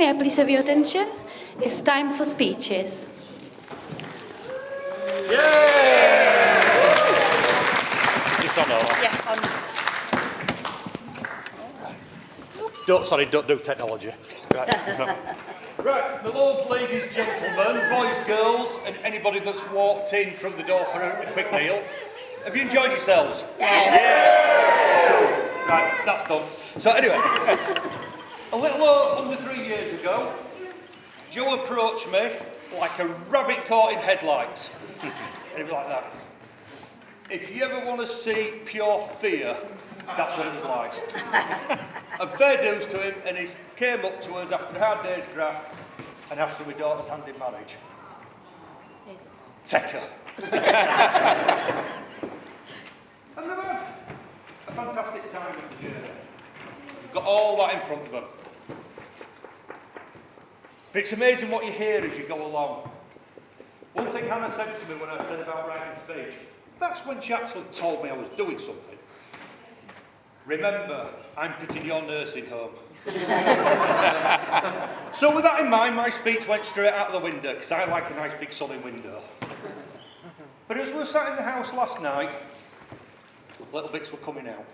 may I please have your attention? It's time for speeches. Don't do technology. Right, my lords, ladies, gentlemen, boys, girls, and anybody that's walked in from the door for a quick meal. Have you enjoyed yourselves? Yes. Yeah. Right, that's done. So anyway, a little under 3 years ago, Joe approached me like a rabbit caught in headlights. And he was like that. If you ever want to see pure fear, that's what it was like. And fair dues to him, and he came up to us after a hard day's graft and asked for my daughter's hand in marriage. Take her. And they've had a fantastic time with the journey. We've got all that in front of them. But it's amazing what you hear as you go along. One thing Hannah said to me when I said about writing speech, that's when she actually told me I was doing something. Remember, I'm picking your nursing home. So with that in mind, my speech went straight out of the window, because I like a nice big sunny window. But as we were sat in the house last night, little bits were coming out.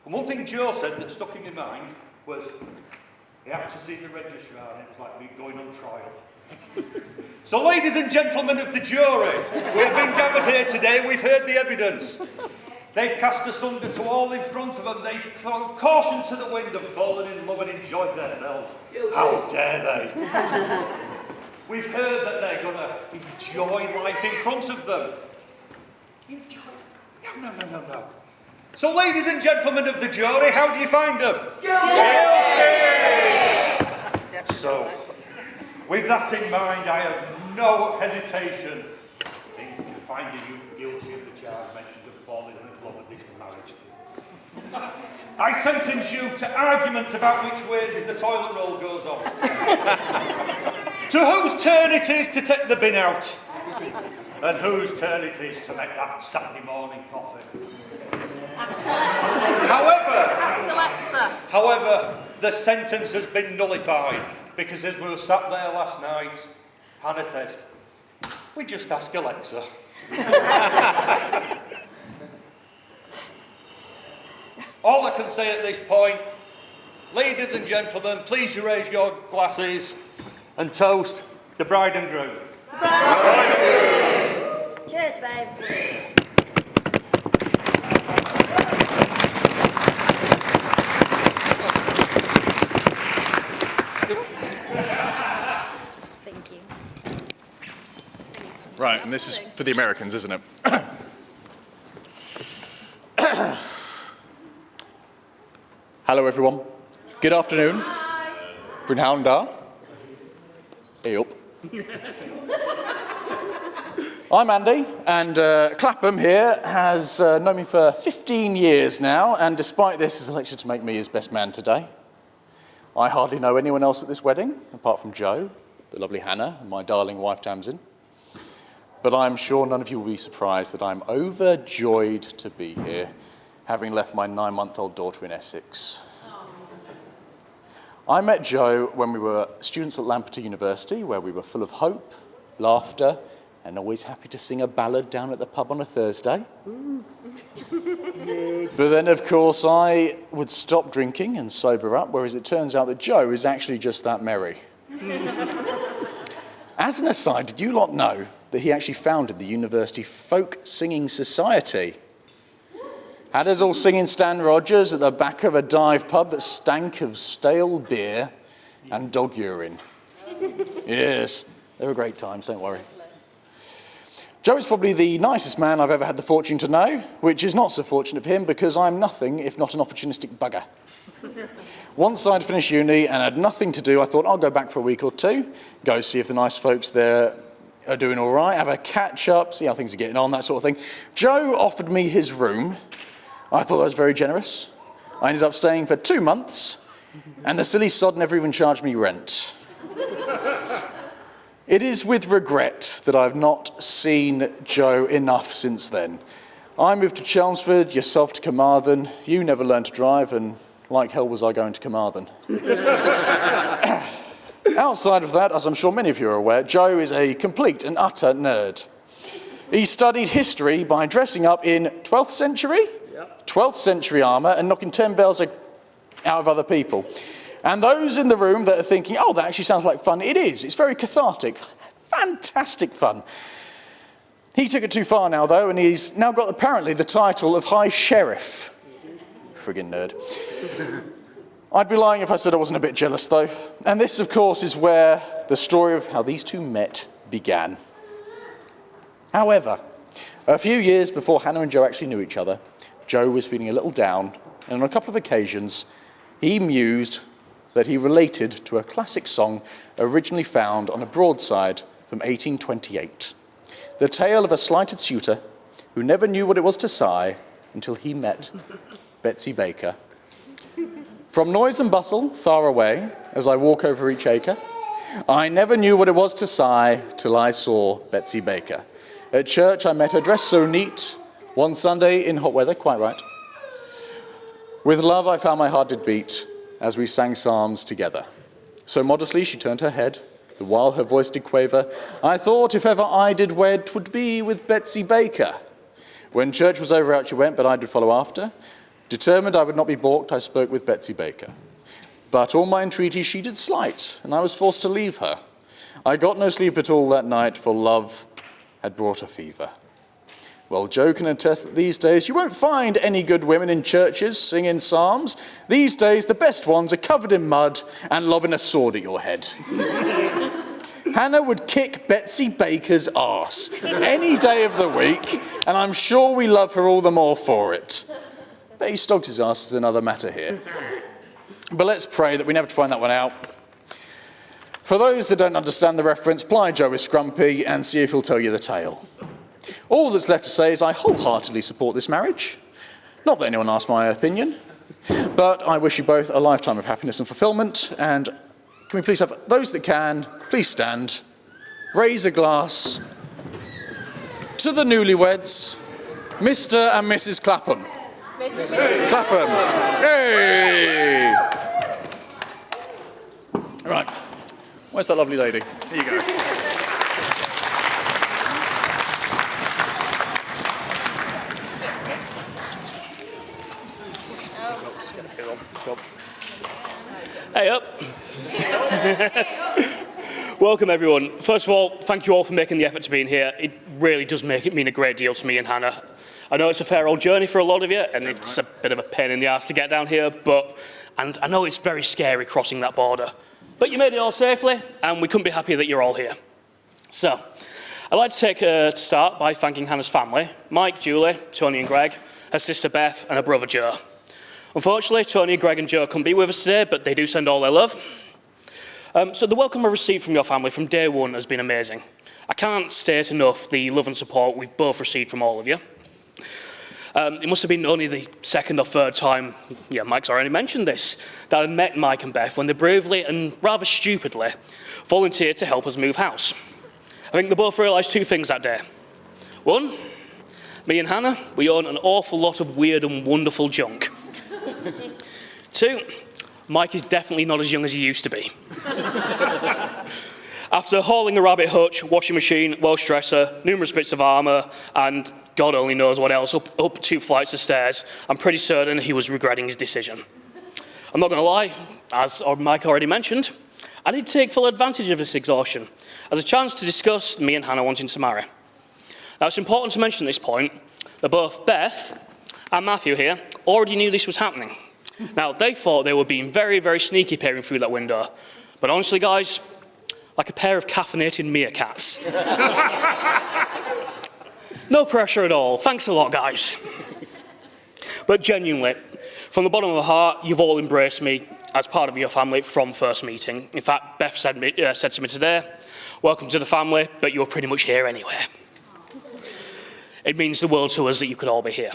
And one thing Joe said that stuck in my mind was, he had to see the registrar, and it was like me going on trial. So ladies and gentlemen of the jury, we have been gathered here today, we've heard the evidence. They've cast asunder to all in front of them. They've thrown caution to the wind and fallen in love and enjoyed themselves. How dare they? We've heard that they're going to enjoy life in front of them. Enjoy? No. So ladies and gentlemen of the jury, how do you find them? Guilty! So, with that in mind, I have no hesitation in finding you guilty of the charge mentioned of falling in love with this marriage. I sentence you to arguments about which way the toilet roll goes on. To whose turn it is to take the bin out, and whose turn it is to make that Saturday morning coffee. However, the sentence has been nullified, because as we were sat there last night, Hannah says, we just ask Alexa. All I can say at this point, ladies and gentlemen, please raise your glasses and toast the bride and groom. Bride and groom. Cheers, babe. Thank you. Right, and this is for the Americans, isn't it? Hello, everyone. Good afternoon. Brynhawn da. Hey up. I'm Andy, and Clapham here has known me for 15 years now, and despite this, has elected to make me his best man today. I hardly know anyone else at this wedding, apart from Joe, the lovely Hannah, and my darling wife Tamsin. But I'm sure none of you will be surprised that I'm overjoyed to be here, having left my 9-month-old daughter in Essex. I met Joe when we were students at Lampeter University, where we were full of hope, laughter, and always happy to sing a ballad down at the pub on a Thursday. But then, of course, I would stop drinking and sober up, whereas it turns out that Joe is actually just that merry. As an aside, did you lot know that he actually founded the University Folk Singing Society? Had us all singing Stan Rogers at the back of a dive pub that stank of stale beer and dog urine. Yes, they were great times, don't worry. Joe is probably the nicest man I've ever had the fortune to know, which is not so fortunate for him because I'm nothing if not an opportunistic bugger. Once I'd finished uni and had nothing to do, I thought I'll go back for a week or two, go see if the nice folks there are doing all right, have a catch-up, see how things are getting on, that sort of thing. Joe offered me his room. I thought that was very generous. I ended up staying for 2 months, and the silly sod never even charged me rent. It is with regret that I've not seen Joe enough since then. I moved to Chelmsford, yourself to Carmarthen, you never learned to drive, and like hell was I going to Carmarthen. Outside of that, as I'm sure many of you are aware, Joe is a complete and utter nerd. He studied history by dressing up in 12th century? Yep. 12th century armour and knocking 10 bells out of other people. And those in the room that are thinking, oh, that actually sounds like fun, it is. It's very cathartic. Fantastic fun. He took it too far now, though, and he's now got apparently the title of High Sheriff. Friggin' nerd. I'd be lying if I said I wasn't a bit jealous, though. And this, of course, is where the story of how these two met began. However, a few years before Hannah and Joe actually knew each other, Joe was feeling a little down, and on a couple of occasions, he mused that he related to a classic song originally found on a broadside from 1828. The tale of a slighted suitor who never knew what it was to sigh until he met Betsy Baker. From noise and bustle, far away, as I walk over each acre, I never knew what it was to sigh till I saw Betsy Baker. At church I met her dressed so neat, one Sunday in hot weather, quite right. With love I found my heart did beat, as we sang psalms together. So modestly she turned her head, the while her voice did quaver, I thought if ever I did wed, 'twould be with Betsy Baker. When church was over, out she went, but I did follow after. Determined I would not be balked, I spoke with Betsy Baker. But all my entreaties she did slight, and I was forced to leave her. I got no sleep at all that night, for love had brought a fever. Well, Joe can attest that these days you won't find any good women in churches singing psalms. These days the best ones are covered in mud and lobbing a sword at your head. Hannah would kick Betsy Baker's arse any day of the week, and I'm sure we love her all the more for it. But he stogged his arse is another matter here. But let's pray that we never find that one out. For those that don't understand the reference, ply Joe with Scrumpy and see if he'll tell you the tale. All that's left to say is I wholeheartedly support this marriage. Not that anyone asked my opinion, but I wish you both a lifetime of happiness and fulfilment. And can we please have those that can, please stand, raise a glass to the newlyweds, Mr. and Mrs. Clapham. Clapham. Hey! Right. Where's that lovely lady? Here you go. Hey up. Welcome everyone. First of all, thank you all for making the effort to be in here. It really does mean a great deal to me and Hannah. I know it's a fair old journey for a lot of you, and it's a bit of a pain in the ass to get down here, and I know it's very scary crossing that border. But you made it all safely, and we couldn't be happier that you're all here. So, I'd like to start by thanking Hannah's family, Mike, Julie, Tony and Greg, her sister Beth, and her brother Joe. Unfortunately, Tony, Greg and Joe couldn't be with us today, but they do send all their love. So the welcome I received from your family from day one has been amazing. I can't state enough the love and support we've both received from all of you. It must have been only the second or third time, yeah, Mike's already mentioned this, that I met Mike and Beth when they bravely and rather stupidly volunteered to help us move house. I think they both realised two things that day. One, me and Hannah, we own an awful lot of weird and wonderful junk. Two, Mike is definitely not as young as he used to be. After hauling a rabbit hutch, washing machine, Welsh dresser, numerous bits of armour, and God only knows what else, up 2 flights of stairs, I'm pretty certain he was regretting his decision. I'm not going to lie, as Mike already mentioned, I did take full advantage of this exhaustion as a chance to discuss me and Hannah wanting to marry. Now, it's important to mention at this point that both Beth and Matthew here already knew this was happening. Now, they thought they were being very, very sneaky peering through that window. But honestly, guys, like a pair of caffeinated meerkats. No pressure at all. Thanks a lot, guys. But genuinely, from the bottom of my heart, you've all embraced me as part of your family from first meeting. In fact, Beth said to me today, welcome to the family, but you're pretty much here anyway. It means the world to us that you could all be here.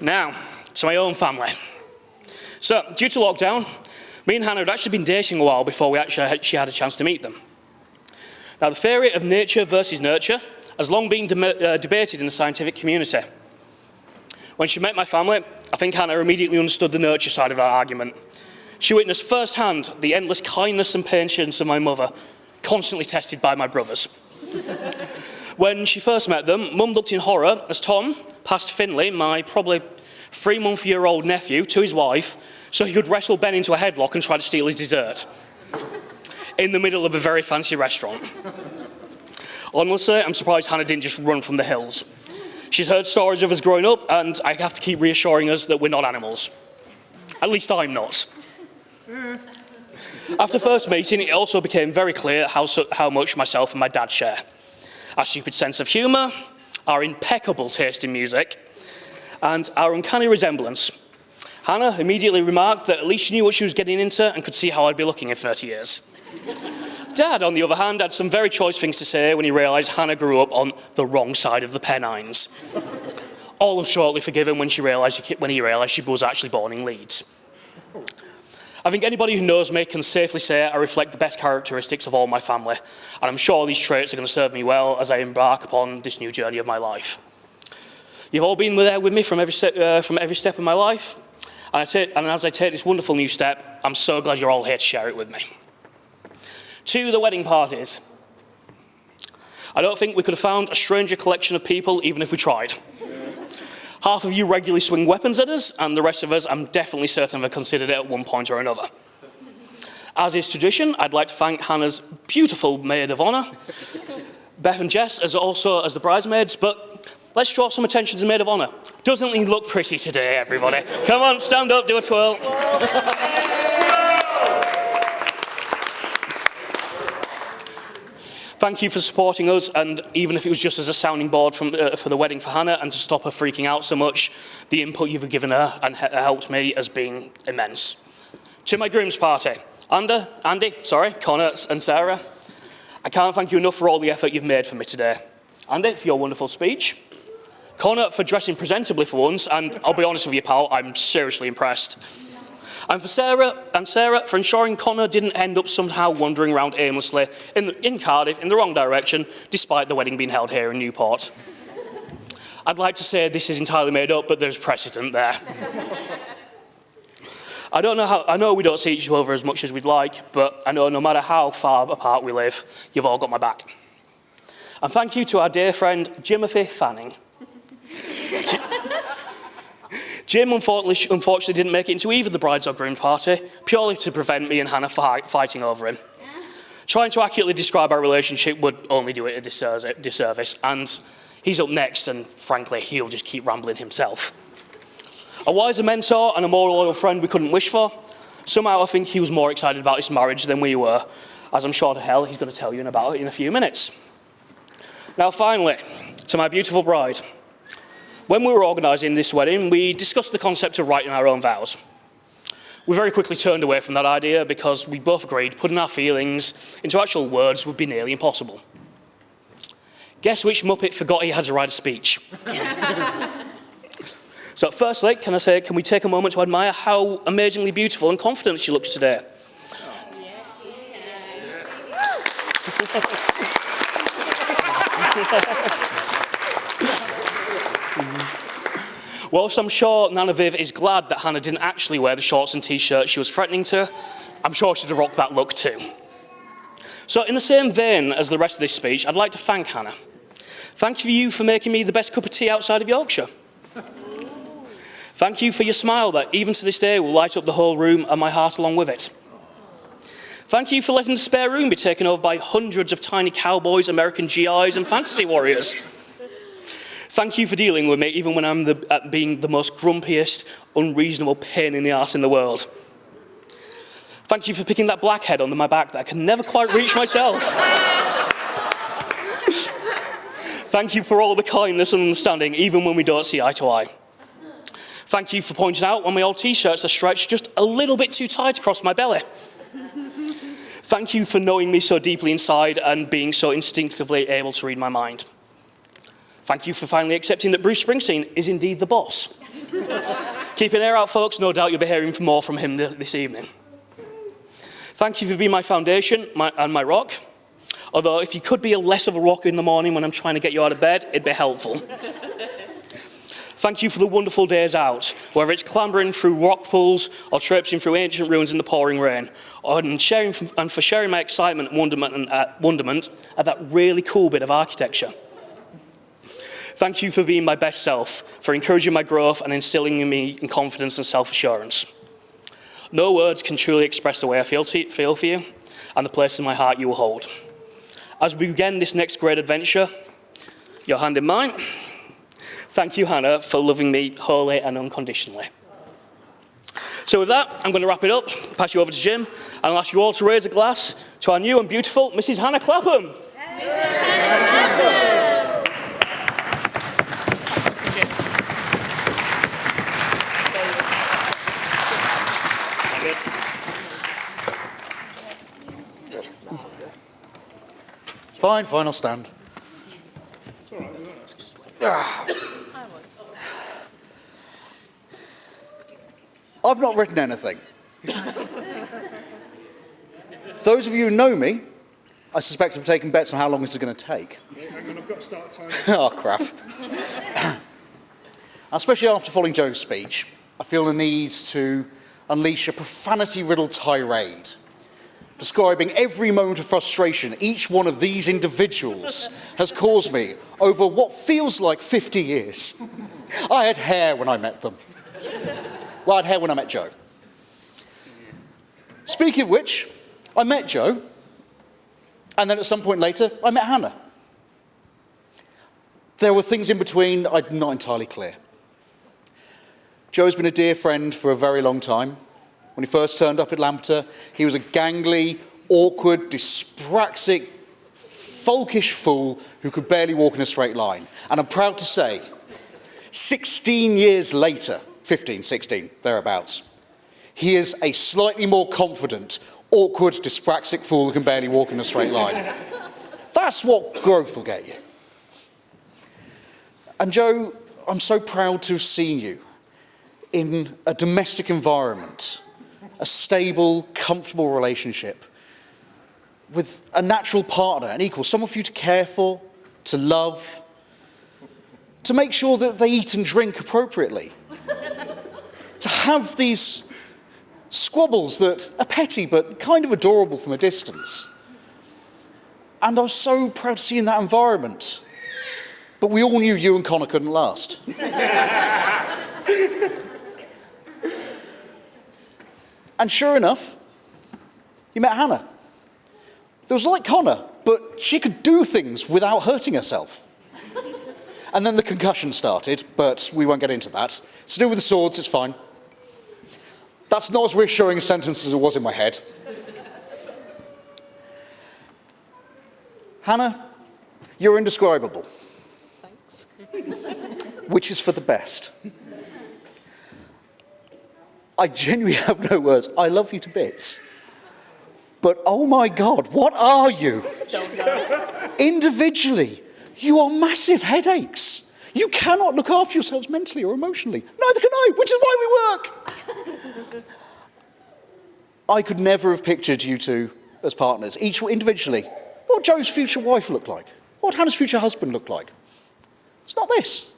Now, to my own family. So, due to lockdown, me and Hannah had actually been dating a while before she had a chance to meet them. Now, the theory of nature versus nurture has long been debated in the scientific community. When she met my family, I think Hannah immediately understood the nurture side of that argument. She witnessed firsthand the endless kindness and patience of my mother, constantly tested by my brothers. When she first met them, Mum looked in horror as Tom passed Finley, my probably 3-month-old nephew, to his wife so he could wrestle Ben into a headlock and try to steal his dessert in the middle of a very fancy restaurant. Honestly, I'm surprised Hannah didn't just run from the hills. She's heard stories of us growing up, and I have to keep reassuring us that we're not animals. At least I'm not. After first meeting, it also became very clear how much myself and my dad share. Our stupid sense of humour, our impeccable taste in music, and our uncanny resemblance. Hannah immediately remarked that at least she knew what she was getting into and could see how I'd be looking in 30 years. Dad, on the other hand, had some very choice things to say when he realised Hannah grew up on the wrong side of the Pennines. All was shortly forgiven when he realised she was actually born in Leeds. I think anybody who knows me can safely say I reflect the best characteristics of all my family, and I'm sure these traits are going to serve me well as I embark upon this new journey of my life. You've all been there with me from every step of my life, and as I take this wonderful new step, I'm so glad you're all here to share it with me. To the wedding parties. I don't think we could have found a stranger collection of people even if we tried. Half of you regularly swing weapons at us, and the rest of us, I'm definitely certain, have considered it at one point or another. As is tradition, I'd like to thank Hannah's beautiful maid of honour, Beth and Jess, as the bridesmaids, but let's draw some attention to the maid of honour. Doesn't he look pretty today, everybody? Come on, stand up, do a twirl. Thank you for supporting us, and even if it was just as a sounding board for the wedding for Hannah and to stop her freaking out so much, the input you've given her and helped me has been immense. To my groom's party, Andy, Connor and Sarah, I can't thank you enough for all the effort you've made for me today. Andy, for your wonderful speech. Connor, for dressing presentably for once, and I'll be honest with you, pal, I'm seriously impressed. And for Sarah, for ensuring Connor didn't end up somehow wandering around aimlessly in Cardiff in the wrong direction, despite the wedding being held here in Newport. I'd like to say this is entirely made up, but there's precedent there. I know we don't see each other as much as we'd like, but I know no matter how far apart we live, you've all got my back. And thank you to our dear friend, Jimothy Fanning. Jim unfortunately didn't make it into either the bride's or groom's party, purely to prevent me and Hannah fighting over him. Trying to accurately describe our relationship would only do it a disservice, and he's up next, and frankly, he'll just keep rambling himself. A wiser mentor and a more loyal friend we couldn't wish for. Somehow I think he was more excited about his marriage than we were, as I'm sure to hell he's going to tell you about it in a few minutes. Now finally, to my beautiful bride. When we were organising this wedding, we discussed the concept of writing our own vows. We very quickly turned away from that idea because we both agreed putting our feelings into actual words would be nearly impossible. Guess which Muppet forgot he had to write a speech? So firstly, can we take a moment to admire how amazingly beautiful and confident she looks today? Whilst I'm sure Nana Viv is glad that Hannah didn't actually wear the shorts and t-shirt she was threatening to, I'm sure she'd have rocked that look too. So in the same vein as the rest of this speech, I'd like to thank Hannah. Thank you for making me the best cup of tea outside of Yorkshire. Thank you for your smile that even to this day will light up the whole room and my heart along with it. Thank you for letting the spare room be taken over by hundreds of tiny cowboys, American GIs and fantasy warriors. Thank you for dealing with me even when I'm being the most grumpiest, unreasonable pain in the arse in the world. Thank you for picking that blackhead under my back that I can never quite reach myself. Thank you for all the kindness and understanding even when we don't see eye to eye. Thank you for pointing out when my old t-shirts are stretched just a little bit too tight across my belly. Thank you for knowing me so deeply inside and being so instinctively able to read my mind. Thank you for finally accepting that Bruce Springsteen is indeed the boss. Keep an ear out, folks. No doubt you'll be hearing more from him this evening. Thank you for being my foundation and my rock. Although if you could be less of a rock in the morning when I'm trying to get you out of bed, it'd be helpful. Thank you for the wonderful days out, whether it's clambering through rock pools or traipsing through ancient ruins in the pouring rain, and for sharing my excitement and wonderment at that really cool bit of architecture. Thank you for being my best self, for encouraging my growth and instilling in me in confidence and self-assurance. No words can truly express the way I feel for you and the place in my heart you will hold. As we begin this next great adventure, your hand in mine, thank you, Hannah, for loving me wholly and unconditionally. So with that, I'm going to wrap it up, pass you over to Jim, and I'll ask you all to raise a glass to our new and beautiful Mrs. Hannah Clapham. Fine, I'll stand. I've not written anything. Those of you who know me, I suspect have taken bets on how long this is going to take. Hang on, I've got to start timing. Oh, crap. Especially after following Joe's speech, I feel the need to unleash a profanity-riddled tirade, describing every moment of frustration each one of these individuals has caused me over what feels like 50 years. I had hair when I met them. Well, I had hair when I met Joe. Speaking of which, I met Joe, and then at some point later, I met Hannah. There were things in between I'm not entirely clear. Joe's been a dear friend for a very long time. When he first turned up at Lampeter, he was a gangly, awkward, dyspraxic, folkish fool who could barely walk in a straight line. And I'm proud to say, 16 years later, 15, 16, thereabouts, he is a slightly more confident, awkward, dyspraxic fool who can barely walk in a straight line. That's what growth will get you. And Joe, I'm so proud to have seen you in a domestic environment, a stable, comfortable relationship with a natural partner, an equal, someone for you to care for, to love, to make sure that they eat and drink appropriately, to have these squabbles that are petty but kind of adorable from a distance. And I was so proud to see you in that environment. But we all knew you and Connor couldn't last. And sure enough, you met Hannah. That was like Connor, but she could do things without hurting herself. And then the concussion started, but we won't get into that. It's to do with the swords, it's fine. That's not as reassuring a sentence as it was in my head. Hannah, you're indescribable. Thanks. Which is for the best. I genuinely have no words. I love you to bits. But oh my God, what are you? Don't know. Individually, you are massive headaches. You cannot look after yourselves mentally or emotionally. Neither can I, which is why we work. I could never have pictured you two as partners, each individually. What Joe's future wife looked like. What Hannah's future husband looked like. It's not this.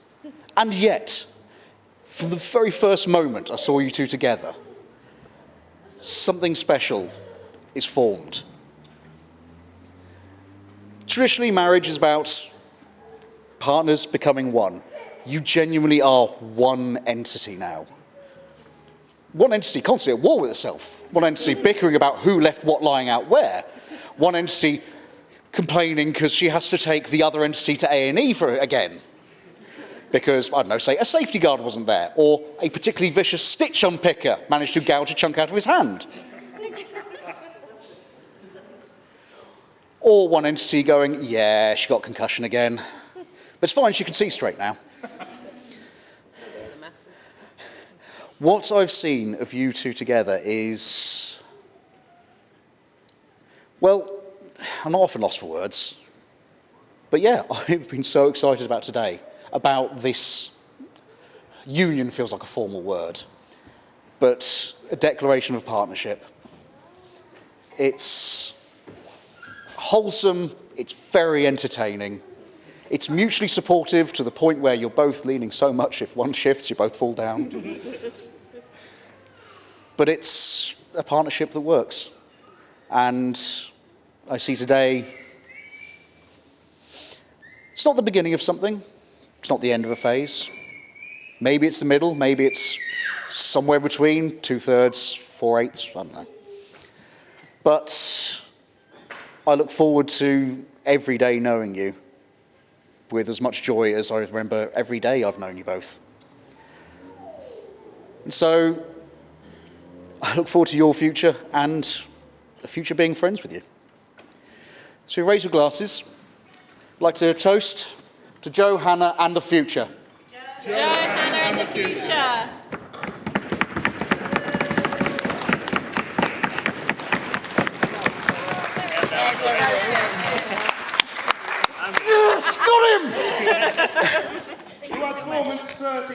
And yet, from the very first moment I saw you two together, something special is formed. Traditionally, marriage is about partners becoming one. You genuinely are one entity now. One entity constantly at war with itself. One entity bickering about who left what lying out where. One entity complaining because she has to take the other entity to A&E for again. Because, I don't know, say a safety guard wasn't there, or a particularly vicious stitch unpicker managed to gouge a chunk out of his hand. Or one entity going, yeah, she got concussion again. But it's fine, she can see straight now. What I've seen of you two together is, well, I'm not often lost for words. But yeah, I've been so excited about today, about this union feels like a formal word, but a declaration of partnership. It's wholesome, it's very entertaining, It's mutually supportive to the point where you're both leaning so much, if one shifts, you both fall down. But it's a partnership that works. And I see today, it's not the beginning of something. It's not the end of a phase. Maybe it's the middle, maybe it's somewhere between, 2/3, 4/8, I don't know. But I look forward to every day knowing you with as much joy as I remember every day I've known you both. And so I look forward to your future and the future being friends with you. So raise your glasses. I'd like to toast to Joe, Hannah, and the future. Joe, Hannah, and the future. Yes, got him! You had 4 minutes 30.